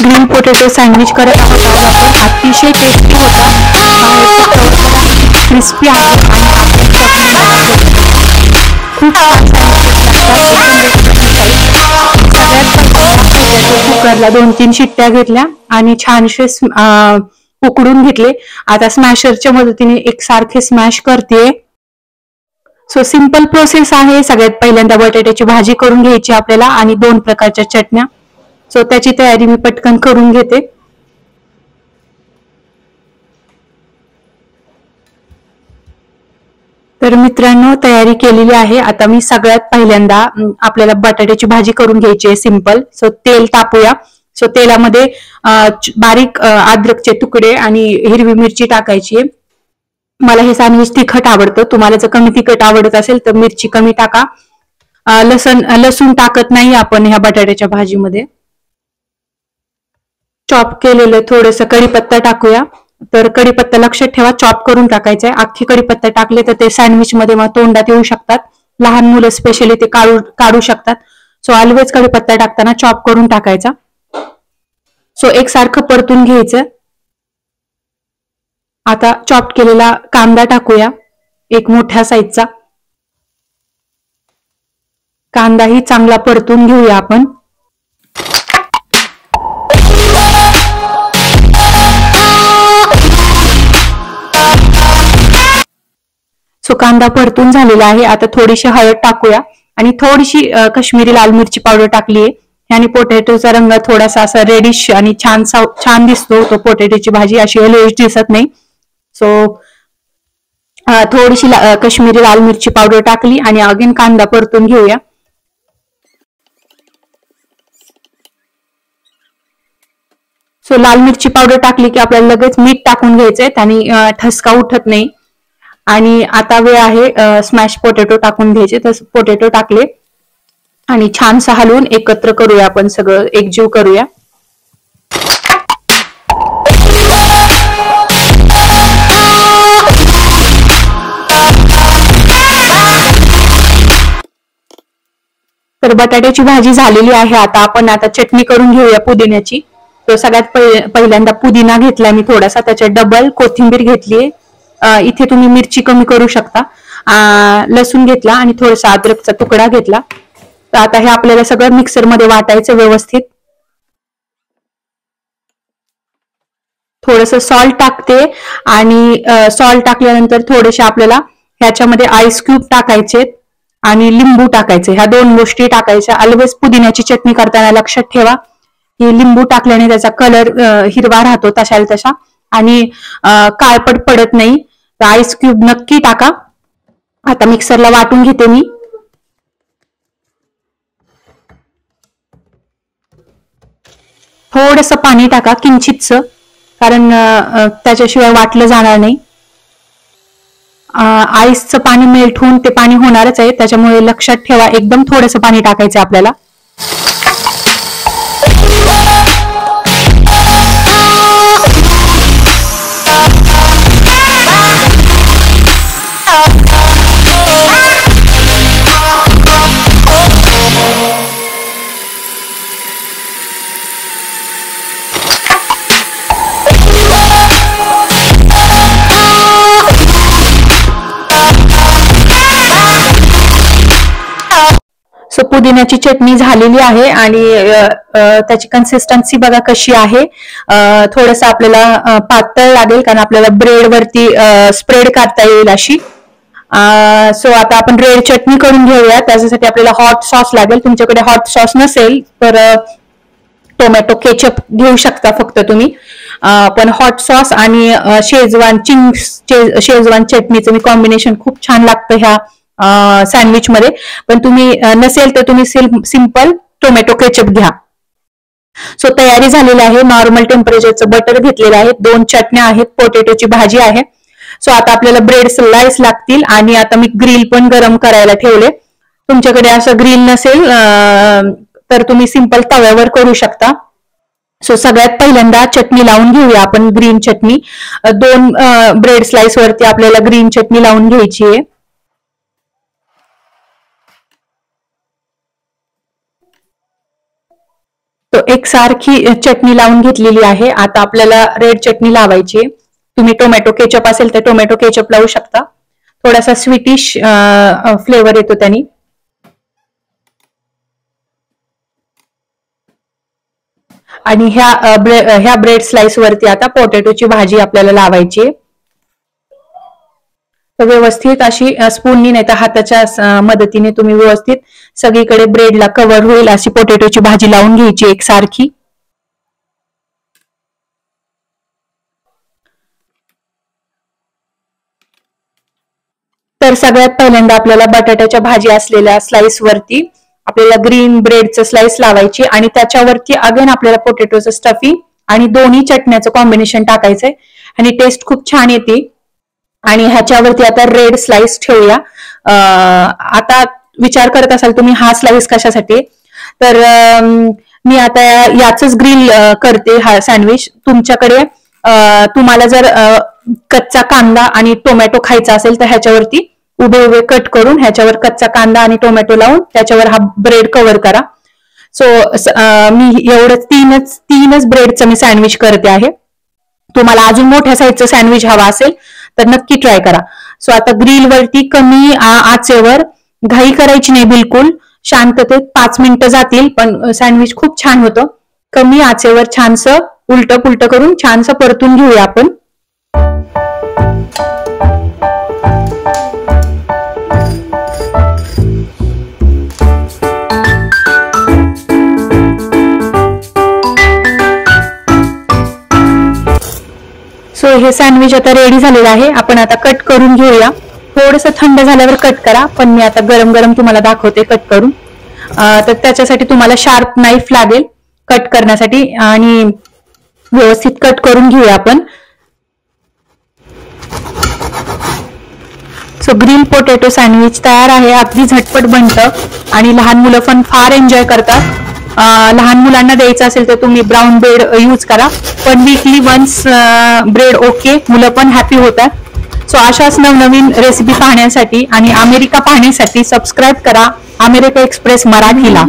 Green potato sandwich करत आहोत आपण. अतिशय टेस्टी होता. क्रिस्पी आहे आणि खूप छान कुकरला 2-3 शिट्ट्या घेतल्या आणि छानशे उकडून घेतले. आता स्मॅशरच्या मदतीने एकसारखे स्मॅश करते. सो सिंपल प्रोसेस आहे. सगळ्यात पहिल्यांदा बटाट्याची भाजी करून घ्यायची आपल्याला आणि 2 प्रकारच्या चटण्या. सो त्याची तयारी मी पटकन करून घेते. तर मित्रांनो, तयारी केलेली आहे. आता मी सगळ्यात पहिल्यांदा आपल्याला बटाट्याची भाजी करून घ्यायची आहे सिंपल. सो तेल तापूया. सो तेलामध्ये बारीक अद्रकचे तुकडे आणि हिरवी मिरची टाकायची आहे. मला हे सँडविच तिखट आवडतं. तुम्हाला जर कमी तिखट आवडत असेल तर मिरची कमी टाका. लसूण टाकत नाही आपण ह्या बटाट्याच्या भाजीमध्ये. चॉप केलेलं थोडंसं कढीपत्ता टाकूया. तर कढीपत्ता लक्षात ठेवा, चॉप करून टाकायचंय. अख्खी कढीपत्ता टाकले तर ते सँडविच मध्ये मग तोंडात येऊ शकतात. लहान मुलं स्पेशली ते काढू शकतात. सो ऑलवेज कढीपत्ता टाकताना चॉप करून टाकायचा. सो एकसारखं परतून घ्यायचं. आता चॉप केलेला कांदा टाकूया, एक मोठ्या साईजचा. कांदाही चांगला परतून घेऊया आपण. सो कांदा परतून झालेला आहे. आता थोडीशी हळद टाकूया आणि थोडीशी काश्मीरी लाल मिरची पावडर टाकलीये. आणि पोटॅटोचा रंग थोडासा असा रेडिश आणि छान दिसतो. तो पोटॅटोची भाजी अशी येलोइश दिसत नाही. सो थोडीशी काश्मीरी लाल मिरची पावडर टाकली आणि अगेन कांदा परतून घेऊया. सो लाल मिरची पावडर टाकली की आपल्याला लगेच मीठ टाकून घ्यायचंय आणि ठसका उठत नाही. आणि आता वेळ आहे स्मॅश पोटॅटो टाकून घ्यायचे. तर पोटॅटो टाकले आणि छानसं हलवून एकत्र करूया आपण, सगळं एकजीव करूया. तर बटाट्याची भाजी झालेली आहे. आता चटणी करून घेऊया पुदिन्याची. तर सगळ्यात पहिल्यांदा पुदिना घेतला मी थोडासा, त्याच्या डबल कोथिंबीर घेतलीये. इथे तुम्ही मिरची कमी करू शकता. लसूण घेतला आणि थोडासा अद्रकचा तुकडा घेतला. तर आता हे आपल्याला सगळं मिक्सरमध्ये वाटायचं व्यवस्थित. थोडंसं सॉल्ट टाकते आणि सॉल्ट टाकल्यानंतर थोडेसे आपल्याला ह्याच्यामध्ये आईस क्यूब टाकायचे आणि लिंबू टाकायचे. ह्या 2 गोष्टी टाकायच्या. ऑलवेज पुदिन्याची चटणी करताना लक्षात ठेवा की लिंबू टाकल्याने त्याचा कलर हिरवा राहतो तशाला तसा आणि काळपट पडत नाही. तर आईस क्यूब नक्की टाका. आता मिक्सरला वाटून घेते मी. थोडंसं पाणी टाका, किंचितसं, कारण त्याच्याशिवाय वाटलं जाणार नाही. आईसचं पाणी मेल्ट होऊन ते पाणी होणारच आहे, त्याच्यामुळे लक्षात ठेवा एकदम थोडंसं पाणी टाकायचं आपल्याला. सो पुदिन्याची चटणी झालेली आहे आणि त्याची कन्सिस्टन्सी बघा कशी आहे. थोडंसं आपल्याला पातळ लागेल कारण आपल्याला ब्रेड वरती स्प्रेड करता येईल अशी. सो आता आपण रेड चटणी करून घेऊया. त्याच्यासाठी आपल्याला हॉट सॉस लागेल. तुमच्याकडे हॉट सॉस नसेल तर टोमॅटो केचप घेऊ शकता फक्त तुम्ही. पण हॉट सॉस आणि शेजवान चटणीचं मी कॉम्बिनेशन खूप छान लागतं ह्या सँडविच मध्ये. पण तुम्ही नसेल तर तुम्ही सिंपल टोमॅटो केचप घ्या. सो तयारी झालेली आहे. नॉर्मल टेम्परेचरचं बटर घेतलेलं आहे. 2 चटण्या आहेत, पोटॅटोची भाजी आहे. सो आता आपल्याला ब्रेड स्लाइस लागतील आणि आता मी ग्रिल पण गरम करायला ठेवले. तुमच्याकडे असं ग्रिल नसेल तर तुम्ही सिंपल तव्यावर करू शकता. सो सगळ्यात पहिल्यांदा चटणी लावून घेऊया आपण, ग्रीन चटणी. 2 ब्रेड स्लाइस वरती आपल्याला ग्रीन चटणी लावून घ्यायची आहे. तो एकसारखी चटणी लावून घेतलेली आहे. आता आपल्याला रेड चटणी लावायची. तुम्ही टोमॅटो केचप असेल तर टोमॅटो केचप लावू शकता. थोडासा स्वीटिश फ्लेवर येतो त्यानी. आणि ह्या ब्रेड स्लाइस वरती आता पोटॅटोची भाजी आपल्याला लावायची. तर व्यवस्थित अशी स्पूननी नाही तर हाताच्या मदतीने तुम्ही व्यवस्थित सगळीकडे ब्रेडला कव्हर होईल अशी पोटॅटोची भाजी लावून घ्यायची एकसारखी. तर सगळ्यात पहिल्यांदा आपल्याला बटाट्याच्या भाजी असलेल्या स्लाइस वरती आपल्याला ग्रीन ब्रेडचं स्लाइस लावायची आणि त्याच्यावरती अगेन आपल्याला पोटॅटोचं स्टफिंग आणि दोन्ही चटण्याचं कॉम्बिनेशन टाकायचंय आणि टेस्ट खूप छान येते. आणि ह्याच्यावरती आता रेड स्लाइस ठेवूया. आता विचार करत असाल तुम्ही हा स्लाइस कशासाठी, तर मी आता याच ग्रिल करते हा सँडविच. तुमच्याकडे तुम्हाला जर कच्चा कांदा आणि टोमॅटो खायचा असेल तर ह्याच्यावरती उभे उभे कट करून ह्याच्यावर कच्चा कांदा आणि टोमॅटो लावून त्याच्यावर हा ब्रेड कव्हर करा. सो मी एवढंच तीनच ब्रेडचं मी सँडविच करते आहे. तुम्हाला अजून मोठ्या साईजचं सँडविच हवा असेल तर नक्की ट्राय करा. सो आता ग्रिल वरती कमी आचेवर, घाई करायची नाही बिलकुल, शांततेत 5 मिनिटं जातील पण सँडविच खूप छान होतं. कमी आचेवर छानसं उलट पुलट करून छानसं परतून घेऊया आपण. सो हे सँडविच आता रेडी झालेलं आहे. आपण आता कट करून घेऊया. थोडंसं थंड झाल्यावर कट करा, पण मी आता गरम गरम तुम्हाला दाखवते कट करून. तर त्याच्यासाठी तुम्हाला शार्प नाईफ लागेल कट करण्यासाठी आणि व्यवस्थित कट करून घेऊया आपण. सो ग्रिल पोटॅटो सँडविच तयार आहे. अगदी झटपट बनतं आणि लहान मुलं पण फार एन्जॉय करतात. लहान मुलांना द्यायचं असेल तर तुम्ही ब्राऊन ब्रेड यूज करा, पण वीकली वन्स ब्रेड ओके, मुलं पण हॅपी होतात. सो अशाच नवनवीन रेसिपी पाहण्यासाठी आणि अमेरिका पाहण्यासाठी सबस्क्राईब करा अमेरिका एक्सप्रेस मराठीला.